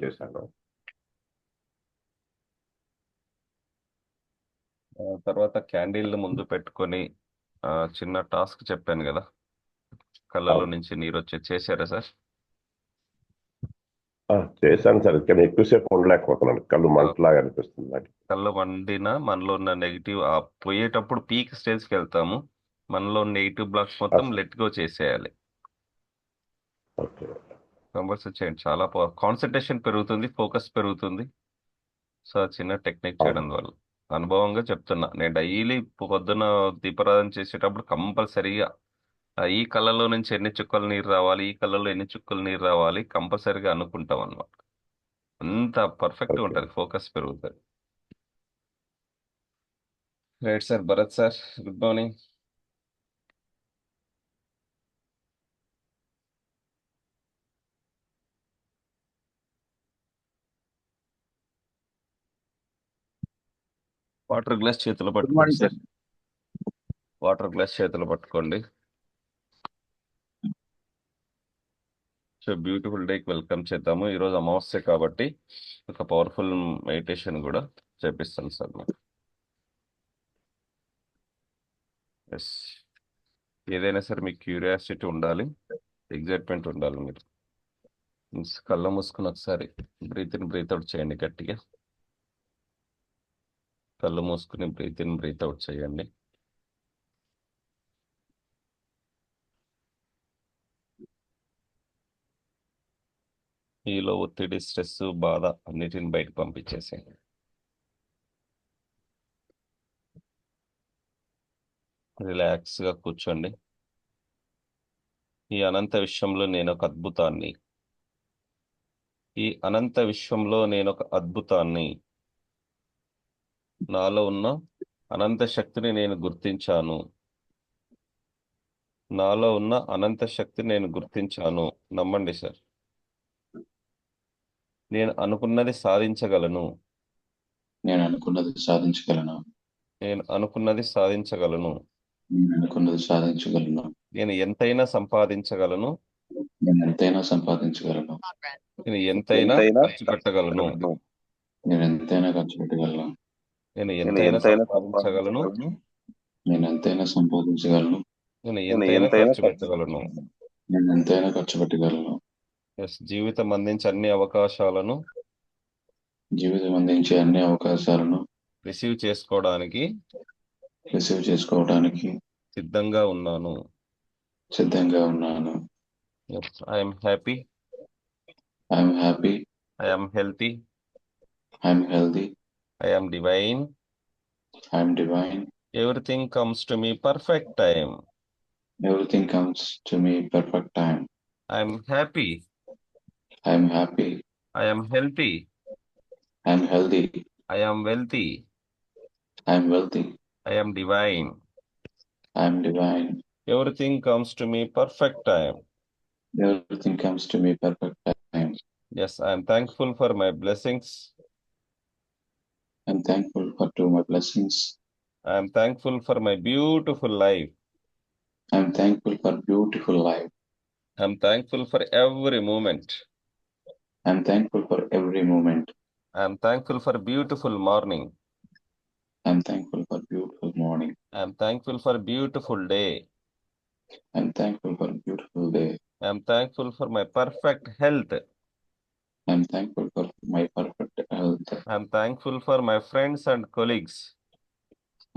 చేశాను. తర్వాత క్యాండిల్ ముందు పెట్టుకొని చిన్న టాస్క్ చెప్పాను కదా, కళ్ళలో అవును. నుంచి నీరు వచ్చి చేశారా సార్? చేశాను సార్, కానీ ఎక్కువసేపు ఉండలేకపోతున్నాను, కళ్ళు ఆ, మంటలాగా అనిపిస్తుంది నాకు. కళ్ళు మండిన మనలో ఉన్న నెగిటివ్ పోయేటప్పుడు పీక్ స్టేజ్కి వెళ్తాము. మనలో నెగిటివ్ బ్లాక్స్ మొత్తం అస్- లెట్ గో చేసేయాలి. ఓకే. కంపల్సరీ చేయండి, చాలా కాన్సన్ట్రేషన్ పెరుగుతుంది, ఫోకస్ పెరుగుతుంది. సో ఆ చిన్న టెక్నిక్ అవును. చేయడం వల్ల అనుభవంగా చెప్తున్నా. నేను డైలీ పొద్దున దీపారాధన చేసేటప్పుడు కంపల్సరీగా ఈ కళ్ళలో నుంచి ఎన్ని చుక్కలు నీరు రావాలి, ఈ కళ్ళలో ఎన్ని చుక్కలు నీరు రావాలి కంపల్సరీగా అనుకుంటాం అన్నమాట. అంత పర్ఫెక్ట్గా ఓకే. ఉంటుంది, ఫోకస్ పెరుగుతుంది. Right sir, Bharat sir, good morning. Water glass చేతిలో గుడ్ పట్టుకోండి morning sir. Sir. Water glass చేతిలో పట్టుకోండి. సో బ్యూటిఫుల్ డేకి వెల్కమ్ చేద్దాము. ఈరోజు అమావాస్య కాబట్టి ఒక పవర్ఫుల్ మెడిటేషన్ కూడా చేపిస్తాను సార్ మీకు. ఎస్, ఏదైనా సరే మీకు క్యూరియాసిటీ ఉండాలి, ఎగ్జైట్మెంట్ ఉండాలి. మీరు కళ్ళ మూసుకుని ఒకసారి బ్రీత్ ఇన్ బ్రీత్ అవుట్ చేయండి గట్టిగా. కళ్ళు మూసుకుని బ్రీత్ ఇన్ బ్రీత్ అవుట్ చేయండి. మీలో ఒత్తిడి, స్ట్రెస్, బాధ అన్నిటిని బయటకు పంపించేసేయండి. రిలాక్స్గా కూర్చోండి. ఈ అనంత విశ్వంలో నేను ఒక అద్భుతాన్ని, ఈ అనంత విశ్వంలో నేను ఒక అద్భుతాన్ని, నాలో ఉన్న అనంత శక్తిని నేను గుర్తించాను. నాలో ఉన్న అనంత శక్తిని నేను గుర్తించాను. నమ్మండి సార్. నేను అనుకున్నది సాధించగలను. నేను అనుకున్నది సాధించగలను. నేను అనుకున్నది సాధించగలను. నేను అనుకున్నది సాధించగలను. నేను ఎంతైనా సంపాదించగలను. నేను ఎంతైనా సంపాదించగలను. నేను ఎంతైనా ఎంతైనా ఖర్చు పెట్టగలను. పెట్టగలను. నేను ఎంతైనా ఖర్చు పెట్టగలను. నేను నేను ఎంతైనా ఎంతైనా సంపాదించగలను. సంపాదించగలను. నేను ఎంతైనా సంపాదించగలను. నేను నేను ఎంతైనా ఎంతైనా ఖర్చు ఖర్చు పెట్టగలను. పెట్టగలను. నేను ఎంతైనా ఖర్చు పెట్టగలను. ఎస్, జీవితం అందించే అన్ని అవకాశాలను జీవితం అందించే అన్ని అవకాశాలను రిసీవ్ చేసుకోవడానికి రిసీవ్ చేసుకోవడానికి సిద్ధంగా ఉన్నాను. సిద్ధంగా ఉన్నాను. I'm happy, I'm happy. I'm healthy, I'm healthy. I'm divine. I'm divine. Everything comes to me perfect time. Everything comes to me perfect time. I'm happy, I'm happy. I'm healthy, I'm healthy. I'm wealthy, I'm wealthy. I'm divine. I'm divine. Everything comes to me perfect time. Everything comes to me perfect time. Yes, I'm thankful for my blessings. I'm thankful for to my blessings. I'm thankful for my beautiful life. I'm thankful for beautiful life. I'm thankful for every moment. I'm thankful for every moment. I'm thankful for beautiful morning. I'm thankful for beautiful morning. I'm thankful for beautiful day. I'm thankful for beautiful day. I'm thankful for my perfect health. I'm thankful for my perfect health. I'm thankful for my friends and colleagues.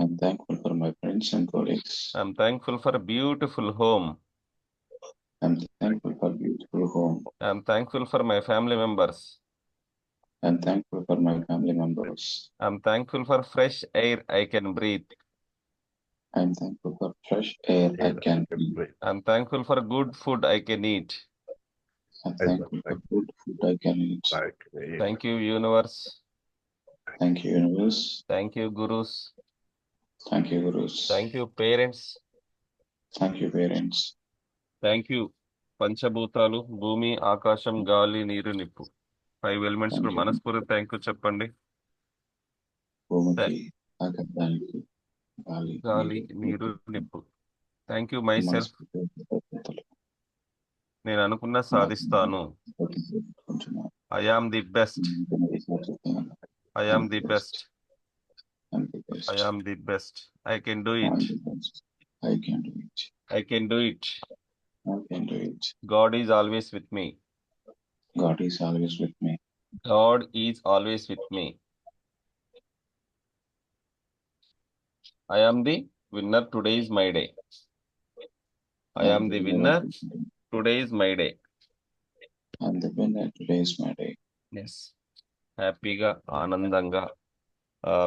I'm thankful for my friends and colleagues. I'm thankful for beautiful home. I'm thankful for beautiful home. I'm thankful for my family members. I'm thankful for my family members. I'm thankful for fresh air I can breathe. I'm thankful for fresh air I can breathe. I'm thankful for good food I can eat. I'm thankful for good food I can eat. Thank you universe. Thank you, universe. Thank you gurus. Thank you, gurus. Thank you parents. Thank you, parents. Thank you పంచభూతాలు, భూమి, ఆకాశం, గాలి, నీరు, నిప్పు, 5 elements Thank కూడా you, మనస్ఫూర్తి thank you చెప్పండి. భూమికి, ఆకాశానికి, గాలి, నీరు, నిప్పు. Thank you my self. నేను అనుకున్న సాధిస్తాను. I am the best. I am the best. I'm the best. I am the best. I can do I'm it. the best. I can do it. I can do it. I can do it. God is always with me. God is always with me. God is always with me. I am the winner. Today is my day. I am the winner. Today is my day. I'm the winner. Today is my day. Yes హ్యాపీగా ఆనందంగా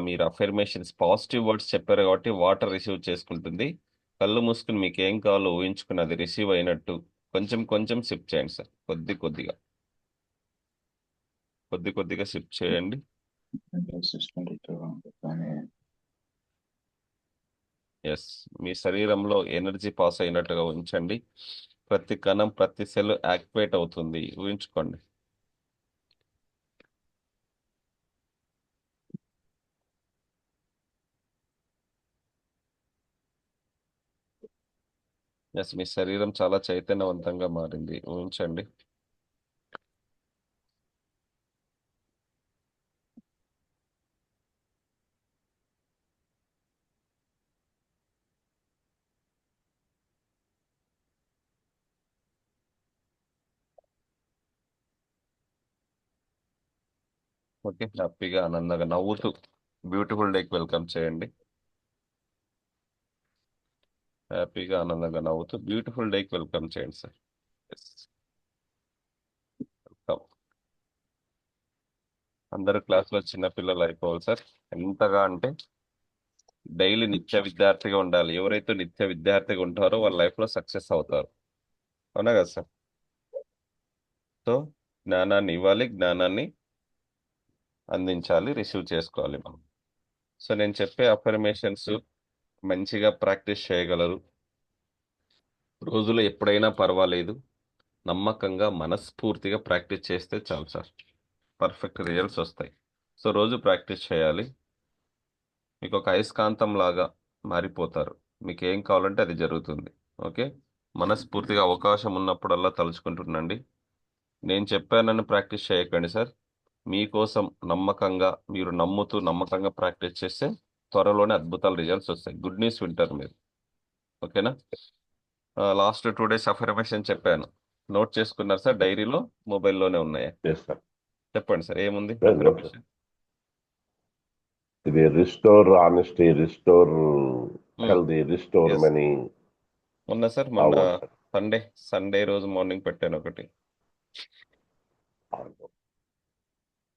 మీరు affirmations positive words చెప్పారు కాబట్టి water receive చేసుకుంటుంది. కళ్ళు మూసుకుని మీకు ఏం కావాలో ఊహించుకుని అది రిసీవ్ అయినట్టు కొంచెం కొంచెం సిప్ చేయండి సార్. కొద్ది కొద్దిగా సిప్ చేయండి. ఎస్ మీ శరీరంలో ఎనర్జీ పాస్ అయినట్టుగా ఉంచండి. ప్రతి కణం ప్రతి సెల్ యాక్టివేట్ అవుతుంది ఊహించుకోండి. ఎస్ మీ శరీరం చాలా చైతన్యవంతంగా మారింది ఊహించండి. ఓకే హ్యాపీగా ఆనందంగా నవ్వుతూ బ్యూటిఫుల్ డేకి వెల్కమ్ చేయండి. హ్యాపీగా ఆనందంగా నవ్వుతూ బ్యూటిఫుల్ డేకి వెల్కమ్ చేయండి సార్. వెల్కమ్. అందరు క్లాస్లో చిన్న పిల్లలు అయిపోవాలి సార్. ఎంతగా అంటే డైలీ నిత్య విద్యార్థిగా ఉండాలి. ఎవరైతే నిత్య విద్యార్థిగా ఉంటారో వాళ్ళ లైఫ్లో సక్సెస్ అవుతారు. అవునా కదా సార్? సో జ్ఞానాన్ని ఇవ్వాలి, జ్ఞానాన్ని అందించాలి, రిసీవ్ చేసుకోవాలి మనం. సో నేను చెప్పే అఫర్మేషన్స్ మంచిగా ప్రాక్టీస్ చేయగలరు. రోజులో ఎప్పుడైనా పర్వాలేదు, నమ్మకంగా మనస్ఫూర్తిగా ప్రాక్టీస్ చేస్తే చాలు సార్, పర్ఫెక్ట్ రిజల్ట్స్ వస్తాయి. సో రోజు ప్రాక్టీస్ చేయాలి. మీకు ఒక అయస్కాంతం లాగా మారిపోతారు. మీకు ఏం కావాలంటే అది జరుగుతుంది. ఓకే, మనస్ఫూర్తిగా అవకాశం ఉన్నప్పుడల్లా తలుచుకుంటుండండి. నేను చెప్పానని ప్రాక్టీస్ చేయకండి సార్. మీకోసం నమ్మకంగా మీరు నమ్ముతూ నమ్మకంగా ప్రాక్టీస్ చేస్తే త్వరలోనే అద్భుతాల రిజల్ట్స్ వస్తాయి. గుడ్ న్యూస్ వింటారు మీరు. ఓకేనా? లాస్ట్ 2 days అఫర్మేషన్ చెప్పాను, నోట్ చేసుకున్నారు సార్? డైరీలో మొబైల్లోనే ఉన్నాయా? Yes sir. చెప్పండి సార్ ఏముంది Yes, affirmation? ఇది restore honesty, restore healthy, restore Yes. Money. ఉన్నా సార్ మొన్న సండే రోజు మార్నింగ్ పెట్టాను ఒకటి.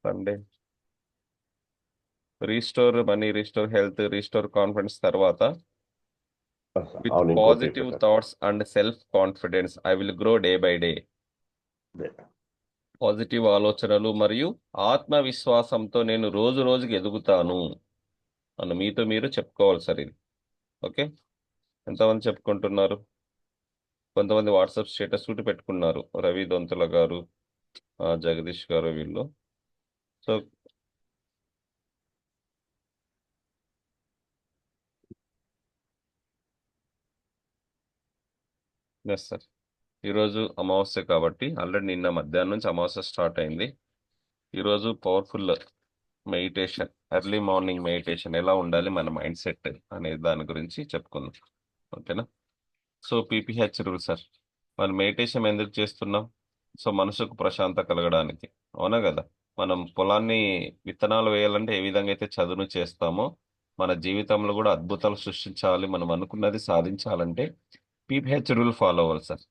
Sunday restore money, restore health, restore confidence తర్వాత with positive thoughts and self confidence I will grow day by day. Positive ఆలోచనలు మరియు ఆత్మవిశ్వాసంతో నేను రోజు రోజుకి ఎదుగుతాను అని మీతో మీరు చెప్పుకోవాలి సార్ ఇది. ఓకే, ఎంతమంది చెప్పుకుంటున్నారు? కొంతమంది వాట్సాప్ స్టేటస్ కూడా పెట్టుకున్నారు, రవి దొంతుల గారు, జగదీష్ గారు, వీళ్ళు. సో ఎస్ సార్, ఈరోజు అమావాస్య కాబట్టి ఆల్రెడీ నిన్న మధ్యాహ్నం నుంచి అమావాస్య స్టార్ట్ అయింది. ఈరోజు powerful meditation, early morning meditation ఎలా ఉండాలి మన మైండ్ సెట్ అనే దాని గురించి చెప్పుకుందాం. ఓకేనా? సో పీపీహెచ్ రూల్ సార్, మనం మెడిటేషన్ ఎందుకు చేస్తున్నాం? సో మనసుకు ప్రశాంతత కలగడానికి. అవునా కదా? మనం పొలాన్ని విత్తనాలు వేయాలంటే ఏ విధంగా అయితే చదును చేస్తామో మన జీవితంలో కూడా అద్భుతాలు సృష్టించాలి, మనం అనుకున్నది సాధించాలంటే పీపీహెచ్ రూల్ ఫాలో అవ్వాలి sir.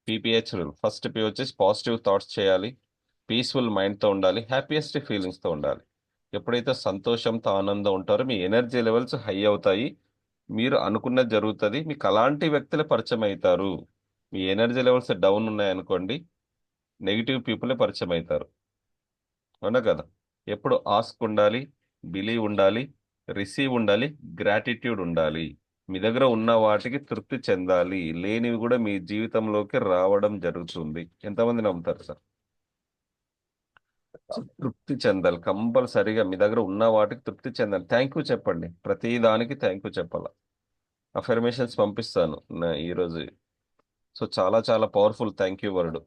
PPH rule first P వచ్చేసి పాజిటివ్ థాట్స్ చేయాలి, పీస్ఫుల్ మైండ్తో ఉండాలి, హ్యాపీయెస్ట్ ఫీలింగ్స్తో ఉండాలి. ఎప్పుడైతే సంతోషంతో ఆనందం ఉంటారో మీ ఎనర్జీ లెవెల్స్ హై అవుతాయి, మీరు అనుకున్నది జరుగుతుంది, మీకు అలాంటి వ్యక్తులే పరిచయం అవుతారు. మీ ఎనర్జీ లెవెల్స్ డౌన్ ఉన్నాయనుకోండి, నెగిటివ్ పీపులే పరిచయం అవుతారు. అవునా కదా? ఎప్పుడు ఆస్క్ ఉండాలి, బిలీవ్ ఉండాలి, రిసీవ్ ఉండాలి, గ్రాటిట్యూడ్ ఉండాలి. మీ దగ్గర ఉన్న వాటికి తృప్తి చెందాలి, లేనివి కూడా మీ జీవితంలోకి రావడం జరుగుతుంది. ఎంతమంది నమ్ముతారు సార్? తృప్తి చెందాలి కంపల్సరీగా. మీ దగ్గర ఉన్న వాటికి తృప్తి చెందాలి. థ్యాంక్ యూ చెప్పండి, ప్రతి దానికి థ్యాంక్ యూ చెప్పాలి. అఫర్మేషన్స్ పంపిస్తాను ఈరోజు. సో చాలా చాలా powerful thank you word.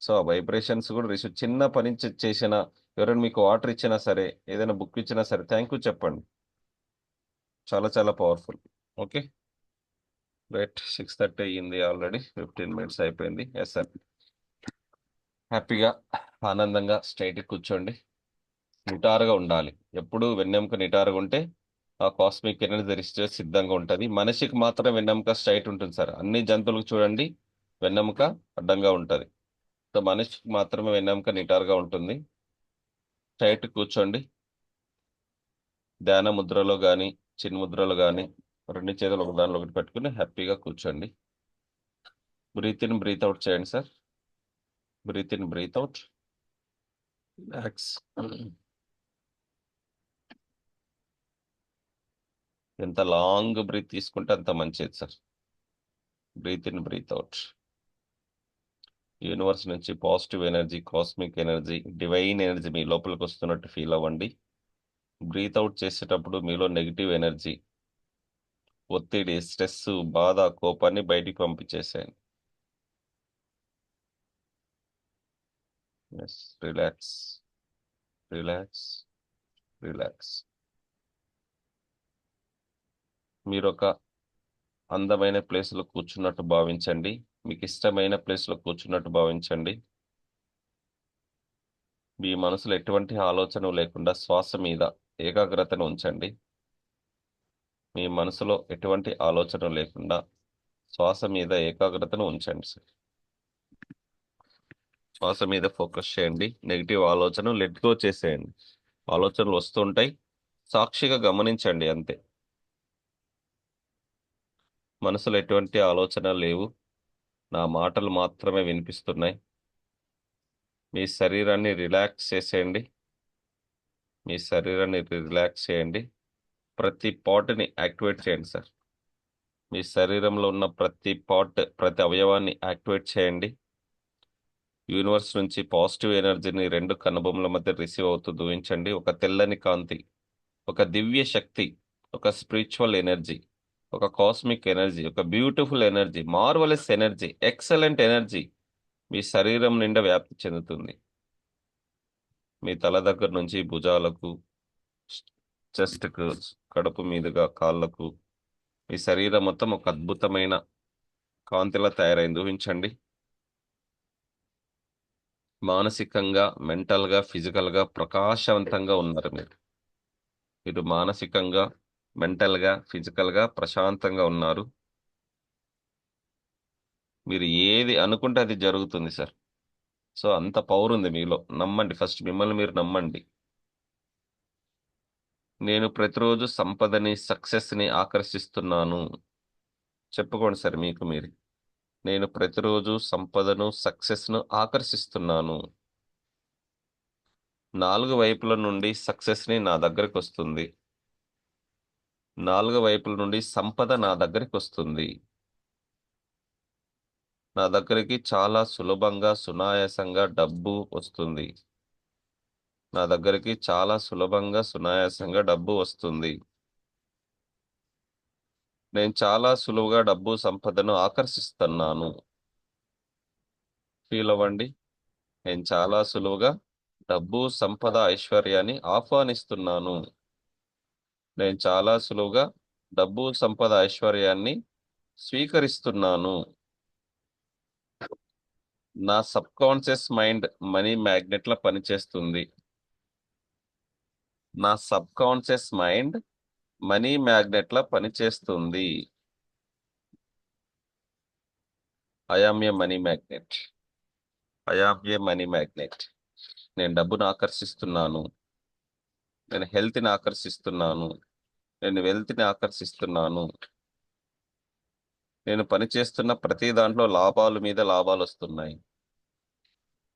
So ఆ వైబ్రేషన్స్ కూడా రిసీవ్, చిన్న పని చేసిన, ఎవరైనా మీకు వాటర్ ఇచ్చినా సరే, ఏదైనా బుక్ ఇచ్చినా సరే థ్యాంక్ యూ చెప్పండి. చాలా చాలా పవర్ఫుల్. ఓకే రైట్, 6:30 అయ్యింది, ఆల్రెడీ 15 మినిట్స్ అయిపోయింది. ఎస్ సార్, హ్యాపీగా ఆనందంగా స్ట్రైట్గా కూర్చోండి. నిటారుగా ఉండాలి. ఎప్పుడు వెన్నెముక నిటారుగా ఉంటే ఆ కాస్మిక్ ఎనర్జీ రిజిస్టర్ సిద్ధంగా ఉంటుంది. మనిషికి మాత్రం వెన్నెముక స్ట్రైట్ ఉంటుంది సార్. అన్ని జంతువులకు చూడండి వెన్నెముక అడ్డంగా ఉంటుంది. సో మనిషికి మాత్రమే వెన్నెముక నిటారుగా ఉంటుంది. స్ట్రైట్ కూర్చోండి. ధ్యాన ముద్రలో కానీ చిన్న ముద్రలో కానీ రెండు చేతులు ఒక దానిలో ఒకటి పెట్టుకుని హ్యాపీగా కూర్చోండి. బ్రీత్ ఇన్ బ్రీత్ అవుట్ చేయండి sir. Breathe in breathe out. Relax. ఎంత లాంగ్ బ్రీత్ తీసుకుంటే అంత మంచిది sir. Breathe in breathe out. Universe నుంచి positive energy, cosmic energy, divine energy మీ లోపలికి వస్తున్నట్టు ఫీల్ అవ్వండి. బ్రీత్ అవుట్ చేసేటప్పుడు మీలో నెగిటివ్ ఎనర్జీ, ఒత్తిడి, స్ట్రెస్, బాధ, కోపాన్ని బయటికి పంపించేసేయండి. Relax relax relax. మీరు ఒక అందమైన ప్లేస్లో కూర్చున్నట్టు భావించండి. మీకు ఇష్టమైన ప్లేస్లో కూర్చున్నట్టు భావించండి. మీ మనసులో ఎటువంటి ఆలోచన లేకుండా శ్వాస మీద ఏకాగ్రతను ఉంచండి. మీ మనసులో ఎటువంటి ఆలోచన లేకుండా శ్వాస మీద ఏకాగ్రతను ఉంచండి సార్. శ్వాస మీద ఫోకస్ చేయండి. నెగిటివ్ ఆలోచన లెట్ గో చేసేయండి. ఆలోచనలు వస్తుంటాయి, సాక్షిగా గమనించండి అంతే. మనసులో ఎటువంటి ఆలోచన లేవు, నా మాటలు మాత్రమే వినిపిస్తున్నాయి. మీ శరీరాన్ని రిలాక్స్ చేసేయండి. మీ శరీరాన్ని రిలాక్స్ చేయండి. ప్రతి పార్ట్ని యాక్టివేట్ చేయండి సార్. మీ శరీరంలో ఉన్న ప్రతి పార్ట్, ప్రతి అవయవాన్ని యాక్టివేట్ చేయండి. యూనివర్స్ నుంచి పాజిటివ్ ఎనర్జీని రెండు కనుబొమ్మల మధ్య రిసీవ్ అవుతూ ఊహించండి. ఒక తెల్లని కాంతి, ఒక దివ్య శక్తి, ఒక స్పిరిచువల్ ఎనర్జీ, ఒక కాస్మిక్ ఎనర్జీ, ఒక beautiful energy, marvellous energy, excellent energy మీ శరీరం నిండా వ్యాప్తి చెందుతుంది. మీ తల దగ్గర నుంచి భుజాలకు, చెస్ట్కు, కడుపు మీదుగా కాళ్ళకు, మీ శరీరం మొత్తం ఒక అద్భుతమైన కాంతిలా తయారైంది ఊహించండి. మానసికంగా, మెంటల్గా, ఫిజికల్గా ప్రకాశవంతంగా ఉన్నారు మీరు. మీరు మానసికంగా, మెంటల్గా, ఫిజికల్గా ప్రశాంతంగా ఉన్నారు. మీరు ఏది అనుకుంటే అది జరుగుతుంది సార్. సో అంత పవర్ ఉంది మీలో. నమ్మండి, ఫస్ట్ మిమ్మల్ని మీరు నమ్మండి. నేను ప్రతిరోజు సంపదని, సక్సెస్ని ఆకర్షిస్తున్నాను. చెప్పుకోండి సార్ మీకు మీరు. నేను ప్రతిరోజు సంపదను, సక్సెస్ను ఆకర్షిస్తున్నాను. 4 వైపుల నుండి సక్సెస్ని నా దగ్గరికి వస్తుంది. 4 వైపుల నుండి సంపద నా దగ్గరికి వస్తుంది. నా దగ్గరికి చాలా సులభంగా, సునాయాసంగా డబ్బు వస్తుంది. నా దగ్గరికి చాలా సులభంగా, సునాయాసంగా డబ్బు వస్తుంది. నేను చాలా సులువుగా డబ్బు, సంపదను ఆకర్షిస్తున్నాను. ఫీల్ అవ్వండి. నేను చాలా సులువుగా డబ్బు, సంపద, ఐశ్వర్యాన్ని ఆహ్వానిస్తున్నాను. నేను చాలా సులువుగా డబ్బు, సంపద, ఐశ్వర్యాన్ని స్వీకరిస్తున్నాను. నా సబ్ కాన్షియస్ మైండ్ మనీ మ్యాగ్నెట్లా పనిచేస్తుంది. నా సబ్ కాన్షియస్ మైండ్ మనీ మ్యాగ్నెట్లా పనిచేస్తుంది. I am a money magnet. I am a money magnet. నేను డబ్బును ఆకర్షిస్తున్నాను. నేను హెల్త్ని ఆకర్షిస్తున్నాను. నేను వెల్త్ని ఆకర్షిస్తున్నాను. నేను పనిచేస్తున్న ప్రతి దాంట్లో లాభాలు మీద లాభాలు వస్తున్నాయి.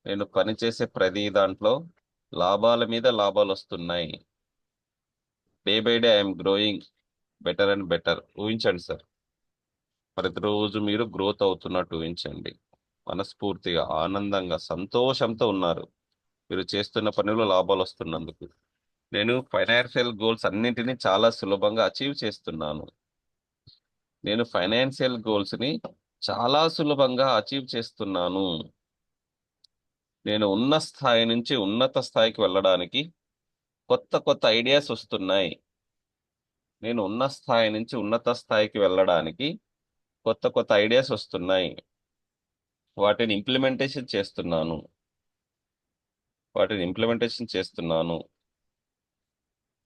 నేను పనిచేసే ప్రతి దాంట్లో లాభాల మీద లాభాలు వస్తున్నాయి. Day by day I'm growing better and better. ఊహించండి సార్. ప్రతిరోజు మీరు గ్రోత్ అవుతున్నట్టు ఊహించండి. మనస్ఫూర్తిగా, ఆనందంగా, సంతోషంతో ఉన్నారు. మీరు చేస్తున్న పనిలో లాభాలు వస్తున్నందుకు. నేను ఫైనాన్షియల్ గోల్స్ అన్నింటినీ చాలా సులభంగా అచీవ్ చేస్తున్నాను. నేను ఫైనాన్షియల్ గోల్స్ని చాలా సులభంగా అచీవ్ చేస్తున్నాను. నేను ఉన్న స్థాయి నుంచి ఉన్నత స్థాయికి వెళ్ళడానికి కొత్త కొత్త ఐడియాస్ వస్తున్నాయి. నేను ఉన్న స్థాయి నుంచి ఉన్నత స్థాయికి వెళ్ళడానికి కొత్త కొత్త ఐడియాస్ వస్తున్నాయి. వాటిని ఇంప్లిమెంటేషన్ చేస్తున్నాను.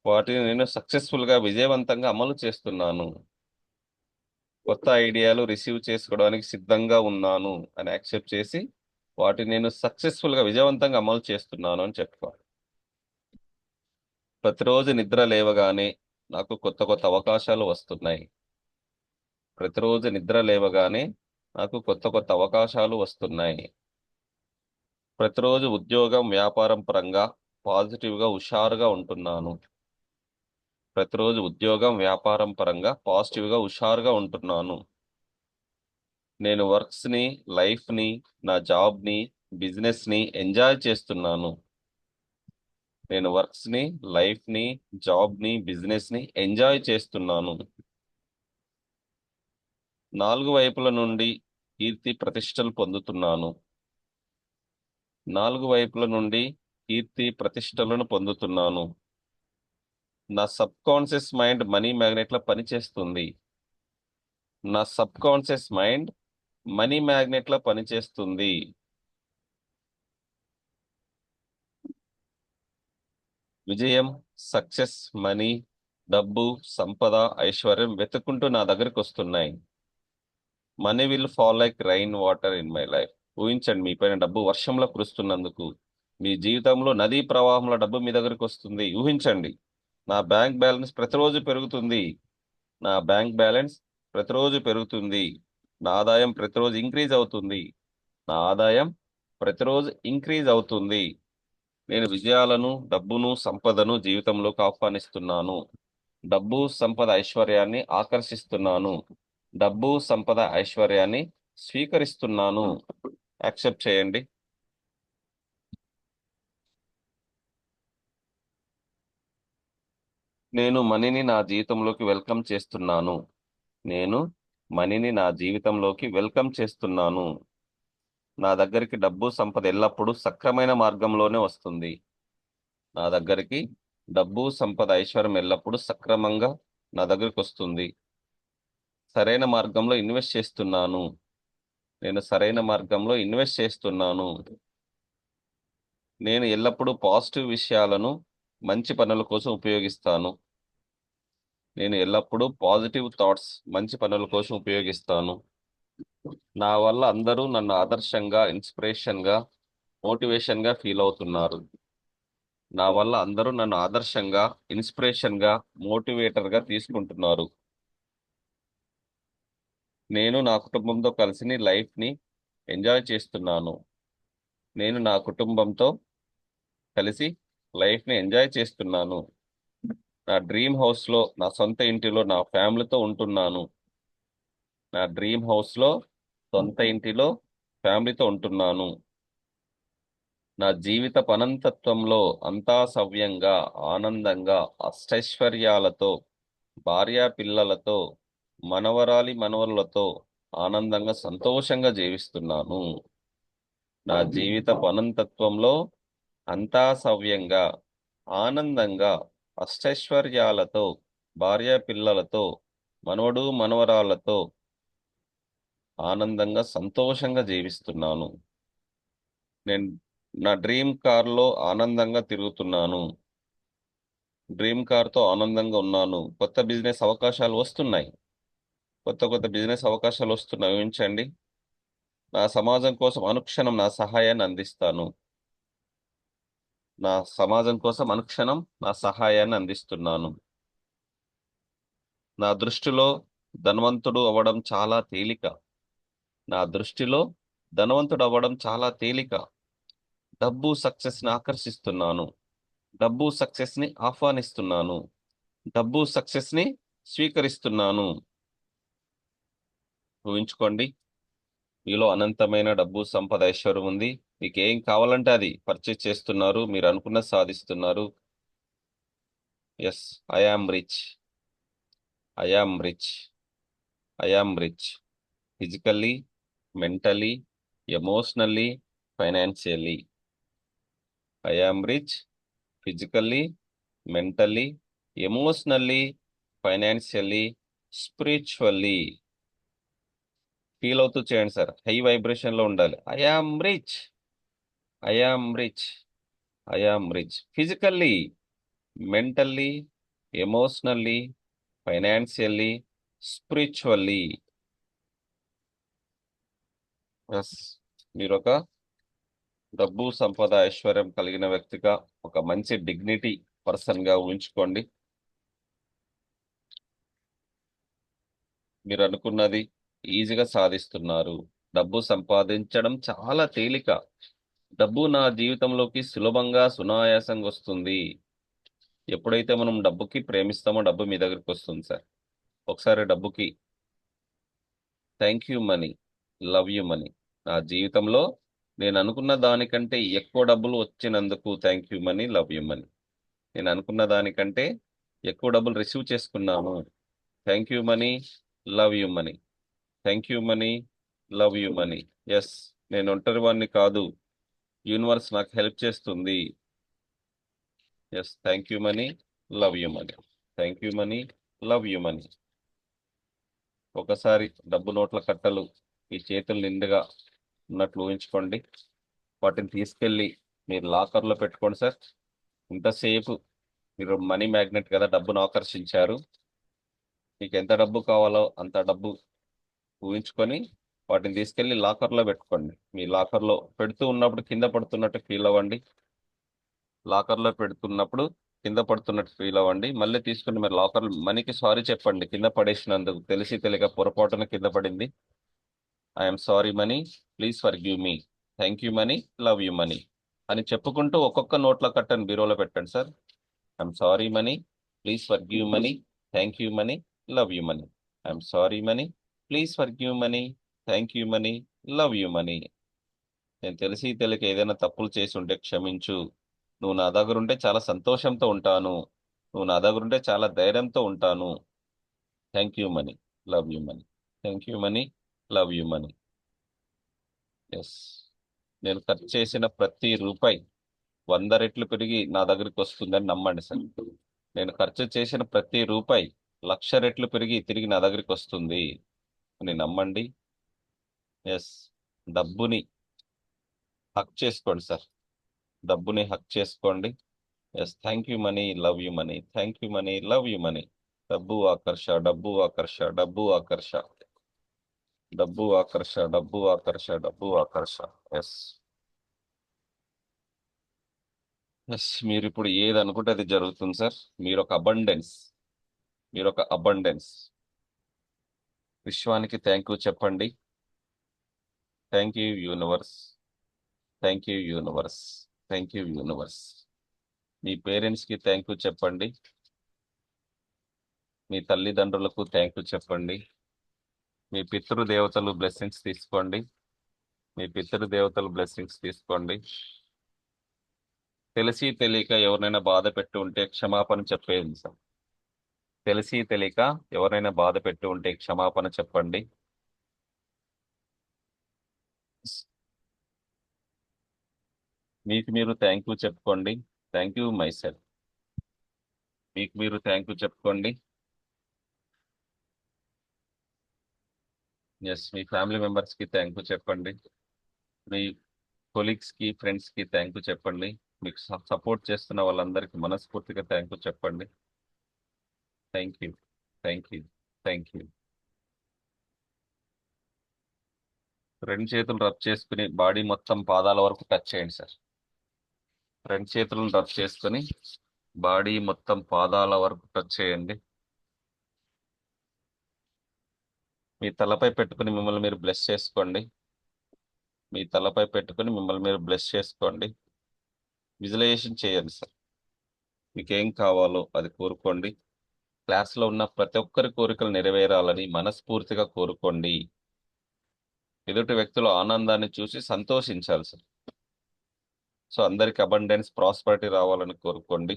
వాటిని నేను సక్సెస్ఫుల్గా విజయవంతంగా అమలు చేస్తున్నాను. కొత్త ఐడియాలు రిసీవ్ చేసుకోవడానికి సిద్ధంగా ఉన్నాను అని యాక్సెప్ట్ చేసి వాటిని నేను సక్సెస్ఫుల్గా విజయవంతంగా అమలు చేస్తున్నాను అని చెప్పుకోవాలి. ప్రతిరోజు నిద్ర లేవగానే నాకు కొత్త కొత్త అవకాశాలు వస్తున్నాయి. ప్రతిరోజు నిద్ర లేవగానే నాకు కొత్త కొత్త అవకాశాలు వస్తున్నాయి. ప్రతిరోజు ఉద్యోగం, వ్యాపారం పరంగా పాజిటివ్గా హుషారుగా ఉంటున్నాను. ప్రతిరోజు ఉద్యోగం, వ్యాపారం పరంగా పాజిటివ్గా హుషారుగా ఉంటున్నాను. నేను వర్క్స్ని, లైఫ్ని, నా జాబ్ని, బిజినెస్ని ఎంజాయ్ చేస్తున్నాను. నేను వర్క్స్ని, లైఫ్ని, జాబ్ని, బిజినెస్ని ఎంజాయ్ చేస్తున్నాను. 4 వైపుల నుండి కీర్తి ప్రతిష్టలు పొందుతున్నాను. 4 వైపుల నుండి కీర్తి ప్రతిష్టలను పొందుతున్నాను. నా సబ్ కాన్షియస్ మైండ్ మనీ మ్యాగ్నెట్లా పనిచేస్తుంది. నా సబ్ కాన్షియస్ మైండ్ మనీ మ్యాగ్నెట్లా పనిచేస్తుంది. విజయం, సక్సెస్, మనీ, డబ్బు, సంపద, ఐశ్వర్యం వెతుక్కుంటూ నా దగ్గరికి వస్తున్నాయి. Money will fall like rain water in my life. ఊహించండి, మీ పైన డబ్బు వర్షంలో కురుస్తున్నందుకు. మీ జీవితంలో నదీ ప్రవాహంలో డబ్బు మీ దగ్గరికి వస్తుంది. ఊహించండి, నా బ్యాంక్ బ్యాలెన్స్ ప్రతిరోజు పెరుగుతుంది. నా బ్యాంక్ బ్యాలెన్స్ ప్రతిరోజు పెరుగుతుంది. నా ఆదాయం ప్రతిరోజు ఇంక్రీజ్ అవుతుంది. నా ఆదాయం ప్రతిరోజు ఇంక్రీజ్ అవుతుంది. నేను విజయాలను, డబ్బును, సంపదను జీవితంలోకి ఆహ్వానిస్తున్నాను. డబ్బు, సంపద, ఐశ్వర్యాన్ని ఆకర్షిస్తున్నాను. డబ్బు, సంపద, ఐశ్వర్యాన్ని స్వీకరిస్తున్నాను. యాక్సెప్ట్ చేయండి. నేను మనీని నా జీవితంలోకి వెల్కమ్ చేస్తున్నాను. నేను మనీని నా జీవితంలోకి వెల్కమ్ చేస్తున్నాను. నా దగ్గరికి డబ్బు, సంపద ఎల్లప్పుడూ సక్రమైన మార్గంలోనే వస్తుంది. నా దగ్గరికి డబ్బు, సంపద, ఐశ్వర్యం ఎల్లప్పుడూ సక్రమంగా నా దగ్గరికి వస్తుంది. సరైన మార్గంలో ఇన్వెస్ట్ చేస్తున్నాను. నేను సరైన మార్గంలో ఇన్వెస్ట్ చేస్తున్నాను. నేను ఎల్లప్పుడూ పాజిటివ్ విషయాలను మంచి పనుల కోసం ఉపయోగిస్తాను. నేను ఎల్లప్పుడూ పాజిటివ్ థాట్స్ మంచి పనుల కోసం ఉపయోగిస్తాను. నా వల్ల అందరూ నన్ను ఆదర్శంగా, ఇన్స్పిరేషన్గా, మోటివేషన్గా ఫీల్ అవుతున్నారు. నా వల్ల అందరూ నన్ను ఆదర్శంగా, ఇన్స్పిరేషన్గా, మోటివేటర్గా తీసుకుంటున్నారు. నేను నా కుటుంబంతో కలిసి లైఫ్ని ఎంజాయ్ చేస్తున్నాను. నేను నా కుటుంబంతో కలిసి లైఫ్ని ఎంజాయ్ చేస్తున్నాను. నా డ్రీమ్ హౌస్లో, నా సొంత ఇంటిలో నా ఫ్యామిలీతో ఉంటున్నాను. నా డ్రీమ్ హౌస్లో, సొంత ఇంటిలో ఫ్యామిలీతో ఉంటున్నాను. నా జీవిత అనంతత్వంలో అంతా సవ్యంగా, ఆనందంగా, అష్టైశ్వర్యాలతో, భార్యా పిల్లలతో, మనవరాలి మనవరులతో ఆనందంగా, సంతోషంగా జీవిస్తున్నాను. నా జీవిత అనంతత్వంలో అంతా సవ్యంగా, ఆనందంగా, అష్టైశ్వర్యాలతో, భార్యా పిల్లలతో, మనవడు మనవరాలతో ఆనందంగా, సంతోషంగా జీవిస్తున్నాను. నేను నా డ్రీమ్ కార్లో ఆనందంగా తిరుగుతున్నాను. డ్రీమ్ కార్తో ఆనందంగా ఉన్నాను. కొత్త బిజినెస్ అవకాశాలు వస్తున్నాయి. కొత్త కొత్త బిజినెస్ అవకాశాలు వస్తున్నాయి. ఊహించండి, నా సమాజం కోసం అనుక్షణం నా సహాయాన్ని అందిస్తాను. నా సమాజం కోసం అనుక్షణం నా సహాయాన్ని అందిస్తున్నాను. నా దృష్టిలో ధనవంతుడు అవ్వడం చాలా తేలిక. నా దృష్టిలో ధనవంతుడు అవ్వడం చాలా తేలిక. డబ్బు, సక్సెస్ని ఆకర్షిస్తున్నాను. డబ్బు, సక్సెస్ని ఆహ్వానిస్తున్నాను. డబ్బు, సక్సెస్ని స్వీకరిస్తున్నాను. ఊహించుకోండి, మీలో అనంతమైన డబ్బు, సంపద, ఐశ్వర్యం ఉంది. మీకు ఏం కావాలంటే అది పర్చేజ్ చేస్తున్నారు. మీరు అనుకున్న సాధిస్తున్నారు. Yes, I am rich. I am rich. I am rich. Physically, mentally, emotionally, financially. I am rich physically, mentally, emotionally, financially, spiritually. Feel అవుతూ చేయండి సార్. హై వైబ్రేషన్లో ఉండాలి. I am rich, I am rich, I am rich physically, mentally, emotionally, financially, spiritually. Yes, మీరు ఒక డబ్బు సంపద ఐశ్వర్యం కలిగిన వ్యక్తిగా, ఒక మంచి డిగ్నిటీ పర్సన్గా ఊహించుకోండి. మీరు అనుకున్నది ఈజీగా సాధిస్తున్నారు. డబ్బు సంపాదించడం చాలా తేలిక. డబ్బు నా జీవితంలోకి సులభంగా సునాయాసంగా వస్తుంది. ఎప్పుడైతే మనం డబ్బుకి ప్రేమిస్తామో డబ్బు మీ దగ్గరికి వస్తుంది సార్. ఒకసారి డబ్బుకి thank you money, love you money. నా జీవితంలో నేను అనుకున్న దానికంటే ఎక్కువ డబ్బులు వచ్చినందుకు thank you money, love you money. నేను అనుకున్న దానికంటే ఎక్కువ డబ్బులు రిసీవ్ చేసుకున్నాను. Thank you money, love you money. Thank you money, love you money. Yes, నేను ఒంటరి వాడిని కాదు, యూనివర్స్ నాకు హెల్ప్ చేస్తుంది. Yes, thank you money, love you money. Thank you money, love you money. ఒకసారి డబ్బు నోట్ల కట్టలు ఈ చేతులు నిండుగా ఉన్నట్లు ఊహించుకోండి. వాటిని తీసుకెళ్ళి మీరు లాకర్లో పెట్టుకోండి సార్. ఇంతసేపు మీరు మనీ మ్యాగ్నెట్ కదా, డబ్బును ఆకర్షించారు. మీకు ఎంత డబ్బు కావాలో అంత డబ్బు ఊహించుకొని వాటిని తీసుకెళ్ళి లాకర్లో పెట్టుకోండి. మీ లాకర్లో పెడుతూ ఉన్నప్పుడు కింద పడుతున్నట్టు ఫీల్ అవ్వండి. లాకర్లో పెడుతున్నప్పుడు కింద పడుతున్నట్టు ఫీల్ అవ్వండి. మళ్ళీ తీసుకుని మీరు లాకర్ మనీకి సారీ చెప్పండి. కింద పడేసినందుకు తెలిసి తెలియక పొరపాటున కింద పడింది. I'm sorry money, please for give me. Thank you money, love you money అని చెప్పుకుంటూ ఒక్కొక్క నోట్ల కట్టని బీరోలో పెట్టండి sir. I'm sorry money, please for give money, thank you money, love you money. I'm sorry money, please for give money, thank you money, love you money. నేను తెలిసి తెలియక ఏదైనా తప్పులు చేసి ఉంటే క్షమించు. నువ్వు నా దగ్గర ఉంటే చాలా సంతోషంతో ఉంటాను. నువ్వు నా దగ్గర ఉంటే చాలా ధైర్యంతో ఉంటాను. Thank you money, love you money. Thank you money, love you money. Yes, నేను ఖర్చు చేసిన ప్రతి రూపాయి 100 రెట్లు పెరిగి నా దగ్గరికి వస్తుందని నమ్మండి సార్. నేను ఖర్చు చేసిన ప్రతి రూపాయి 1,00,000 రెట్లు పెరిగి తిరిగి నా దగ్గరికి వస్తుంది అని నమ్మండి. ఎస్, డబ్బుని హక్ చేసుకోండి సార్. డబ్బుని హక్ చేసుకోండి. Yes, thank you money, love you money. Thank you money, love you money. డబ్బు ఆకర్ష, డబ్బు ఆకర్ష, డబ్బు ఆకర్ష, డబ్బు ఆకర్ష, డబ్బు ఆకర్ష, డబ్బు ఆకర్ష. ఎస్, ఎస్, మీరు ఇప్పుడు ఏది అనుకుంటే అది జరుగుతుంది సార్. మీరు ఒక అబండెన్స్, మీరు ఒక అబండెన్స్. విశ్వానికి థ్యాంక్ యూ చెప్పండి. Thank you universe, thank you universe, thank you universe. మీ పేరెంట్స్కి థ్యాంక్ యూ చెప్పండి. మీ తల్లిదండ్రులకు థ్యాంక్ యూ చెప్పండి. మీ పితృదేవతలు బ్లెస్సింగ్స్ తీసుకోండి. మీ పితృదేవతలు బ్లెస్సింగ్స్ తీసుకోండి. తెలిసి తెలియక ఎవరినైనా బాధ పెట్టి ఉంటే క్షమాపణ చెప్పేది సార్. తెలిసి తెలియక ఎవరైనా బాధ పెట్టి ఉంటే క్షమాపణ చెప్పండి. మీకు మీరు థ్యాంక్ యూ చెప్పుకోండి. Thank you my self. మీకు మీరు థ్యాంక్ యూ చెప్పుకోండి. ఎస్, మీ ఫ్యామిలీ మెంబర్స్కి థ్యాంక్ యూ చెప్పండి. మీ కొలీగ్స్కి, ఫ్రెండ్స్కి థ్యాంక్ యూ చెప్పండి. మీకు సపోర్ట్ చేస్తున్న వాళ్ళందరికీ మనస్ఫూర్తిగా థ్యాంక్ యూ చెప్పండి. Thank you, thank you, thank you. రెండు చేతులు రబ్ చేసుకుని బాడీ మొత్తం పాదాల వరకు టచ్ చేయండి సార్. రెండు చేతులను రబ్ చేసుకుని బాడీ మొత్తం పాదాల వరకు టచ్ చేయండి. మీ తలపై పెట్టుకుని మిమ్మల్ని మీరు బ్లెస్ చేసుకోండి. మీ తలపై పెట్టుకుని మిమ్మల్ని మీరు బ్లెస్ చేసుకోండి. విజువలైజేషన్ చేయండి సార్. మీకు ఏం కావాలో అది కోరుకోండి. క్లాస్లో ఉన్న ప్రతి ఒక్కరి కోరికలు నెరవేరాలని మనస్ఫూర్తిగా కోరుకోండి. ఎదుటి వ్యక్తుల ఆనందాన్ని చూసి సంతోషించాలి సార్. సో అందరికి అబండెన్స్, ప్రాస్పరిటీ రావాలని కోరుకోండి.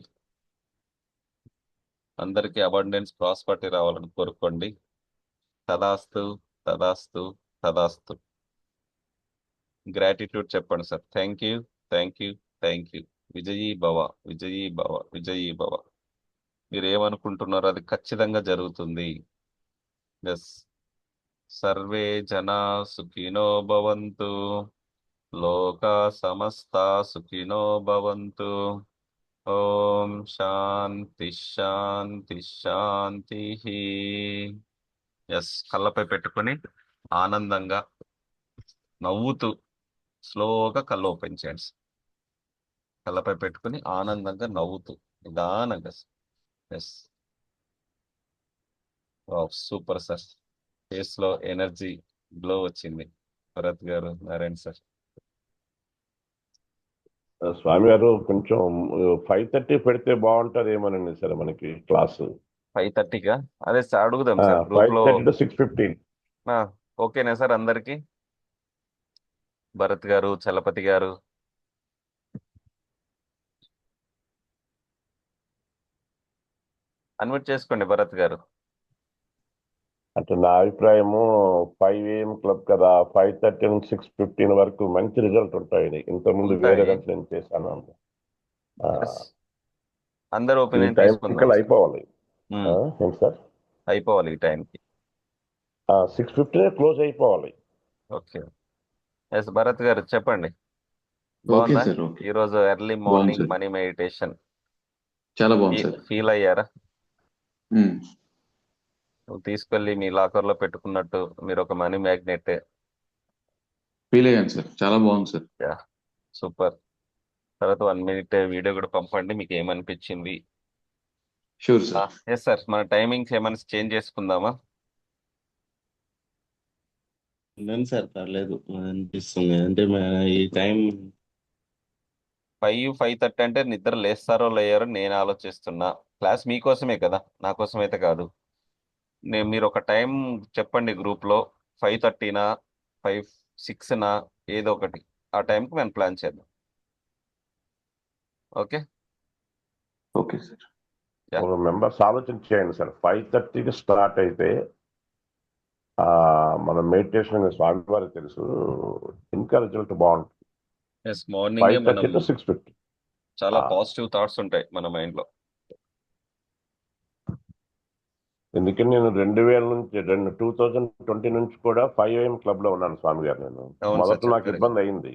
అందరికీ అబండెన్స్, ప్రాస్పరిటీ రావాలని కోరుకోండి. తదాస్తు, తదాస్తు, తదాస్తు. గ్రాటిట్యూడ్ చెప్పండి sir. Thank you, thank you, thank you. విజయీ భవ, విజయీ భవ, విజయీ భవ. మీరు ఏమనుకుంటున్నారో అది ఖచ్చితంగా జరుగుతుంది. ఎస్. సర్వే జనా సుఖినో భవంతు, లోకా సమస్తా సుఖినో భవంతు. ఓం శాంతి శాంతి శాంతి. ఎస్. కళ్ళపై పెట్టుకొని ఆనందంగా నవ్వుతూ స్లోగా కళ్ళు ఓపెన్ చేయండి. కళ్ళపై పెట్టుకొని ఆనందంగా నవ్వుతూ నిదానంగా. ఎస్. Super sir. ఫేస్ లో ఎనర్జీ గ్లో వచ్చింది. భరత్ గారు, నారాయణ సార్. స్వామి గారు కొంచెం 5:30 పెడితే బాగుంటదేమోనండి సార్ మనకి క్లాసు. 5:30గా అదే సార్ అడుగుదాం సార్ గ్రూప్ లో. 5:30 to 6:15. ఓకేనా సార్ అందరికి? భరత్ గారు, చలపతి గారు. అన్మ్యూట్ చేసుకోండి భరత్ గారు. అంటే నా అభిప్రాయము 5 AM క్లబ్ కదా, 5:30 నుంచి 6:15 వరకు మంచి రిజల్ట్ ఉంటాయి. ఇంతకుముందు ఉంటాయి. వేరే దాంట్లో నేను చేశాను. Yes. అందరు ఈ ఒపీనియన్ టైం తీసుకుందాం కల్లా సార్. అయిపోవాలి. ఏంటి సార్? అయిపోవాలి ఈ టైంకి. 6:15 క్లోజ్ అయిపోవాలి. ఓకే. ఎస్ భరత్ గారు చెప్పండి. ఓకే బాగుందా సార్, ఓకే. ఈ రోజు ఎర్లీ బాగుంది మార్నింగ్ సార్, మనీ మెడిటేషన్? చాలా బాగుంది సార్. ఫీల్ అయ్యారా? ఉమ్, నువ్వు తీసుకెళ్ళి మీ లాకర్ లో పెట్టుకున్నట్టు మీరు ఒక మనీ మ్యాగ్నెట్. ఫీల్ అయ్యాను సార్, చాలా బాగుంది సార్. సూపర్. తర్వాత 1 minute వీడియో కూడా పంపండి మీకు ఏమనిపించింది. Sure sir. Yes sir. మన టైమింగ్స్ ఏమైనా చేంజ్ చేసుకుందామా? ఉండండి సార్, పర్లేదు అనిపిస్తుంది. అంటే ఈ టైం 5:30 అంటే నిద్ర లేస్తారో లేయరో నేను ఆలోచిస్తున్నా. క్లాస్ మీకోసమే కదా, నా కోసం అయితే కాదు. మీరు ఒక టైం చెప్పండి గ్రూప్ లో. 5:30నా, 6నా, ఏదో ఒకటి. ఆ టైంకి మేము ప్లాన్ చేద్దాం. ఓకే. Okay sir. మెంబర్స్ ఆలోచన చేయండి సార్. 5:30కి స్టార్ట్ అయితే మన మెడిటేషన్ స్వామి వారికి తెలుసు, ఇంకా రిజల్ట్ బాగుంటుంది. ఎస్. మార్నింగే 5:30 మనం to 6:50. చాలా పాజిటివ్ థాట్స్ ఉంటాయి మన మైండ్ లో. ఎందుకంటే నేను 2020 నుంచి కూడా 5 AM క్లబ్ లో ఉన్నాను స్వామి గారు. నేను అవును సార్, మొదట నాకు చెప్పారు. ఇబ్బంది అయింది.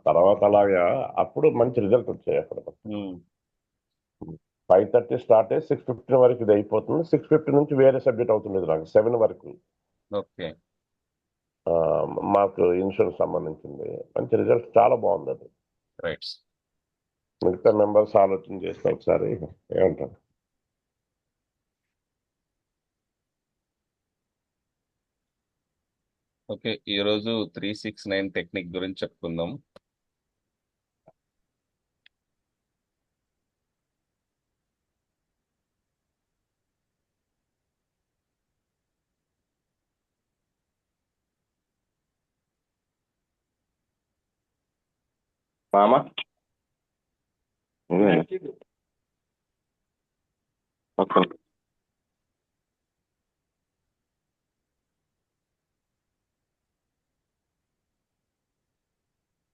తర్వాత అలాగా అప్పుడు మంచి రిజల్ట్ వచ్చాయి అక్కడ. 5:30 స్టార్ట్ అయ్యి 6:15 వరకు ఇది అయిపోతుంది. 6:50 నుంచి వేరే సబ్జెక్ట్ అవుతుంది నాకు 7 వరకు. ఓకే. మాకు ఇన్సూరెన్స్ సంబంధించింది. మంచి రిజల్ట్ చాలా బాగుంది అది. రైట్. మిగతా మెంబర్స్ ఆలోచన చేస్తే ఒకసారి ఏమంటారు? ఓకే. ఈరోజు 369 టెక్నిక్ గురించి చెప్పుకుందాం. మామ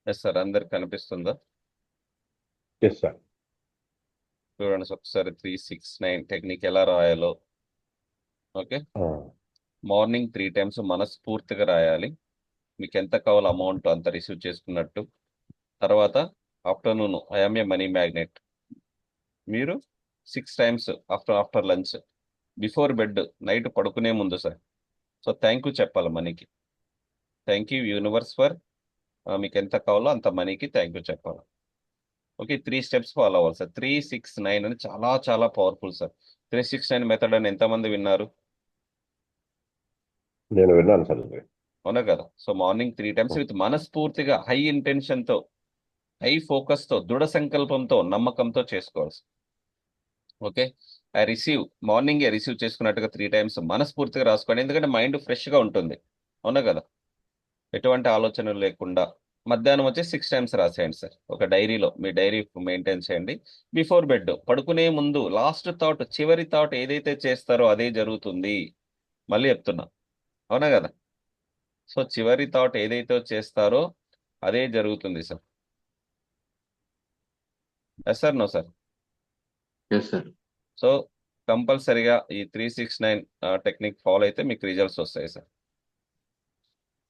ఎస్ సార్. అందరికి కనిపిస్తుందా? Yes sir. చూడండి ఒకసారి 369 టెక్నిక్ ఎలా రాయాలో. ఓకే. మార్నింగ్ 3 times మనస్ఫూర్తిగా రాయాలి. మీకు ఎంత కావాలో అమౌంట్ అంత రిసీవ్ చేసుకున్నట్టు. తర్వాత afternoon I'm a money magnet. మీరు 6 times after lunch, before bed, night పడుకునే ముందు సార్. సో థ్యాంక్ యూ చెప్పాలి మనీకి. థ్యాంక్ యూ యూనివర్స్ ఫర్, మీకు ఎంత కావాలో అంత మనీకి థ్యాంక్ యూ చెప్పాలి. ఓకే. 3 steps ఫాలో అవ్వాలి సార్. 369 అని చాలా చాలా పవర్ఫుల్ సార్. 369 మెథడ్ అని ఎంతమంది విన్నారు? నేను విన్నాను సార్. అవునా కదా? సో మార్నింగ్ 3 times విత్ మనస్ఫూర్తిగా, హై ఇంటెన్షన్తో, హై ఫోకస్తో, దృఢ సంకల్పంతో, నమ్మకంతో చేసుకోవాలి. ఓకే. ఐ రిసీవ్, మార్నింగే రిసీవ్ చేసుకున్నట్టుగా 3 times మనస్ఫూర్తిగా రాసుకోండి. ఎందుకంటే మైండ్ ఫ్రెష్గా ఉంటుంది. అవునా కదా? ఎటువంటి ఆలోచనలు లేకుండా. మధ్యాహ్నం వచ్చి 6 times రాసేయండి సార్. ఒక డైరీలో, మీ డైరీ మెయింటైన్ చేయండి. బిఫోర్ బెడ్, పడుకునే ముందు లాస్ట్ థాట్, చివరి థాట్ ఏదైతే చేస్తారో అదే జరుగుతుంది. మళ్ళీ చెప్తున్నా. అవునా కదా? సో చివరి థాట్ ఏదైతే చేస్తారో అదే జరుగుతుంది sir. Yes sir, no sir. Yes, sir. So కంపల్సరిగా ఈ 369 టెక్నిక్ ఫాలో అయితే మీకు రిజల్ట్స్ వస్తాయి సార్.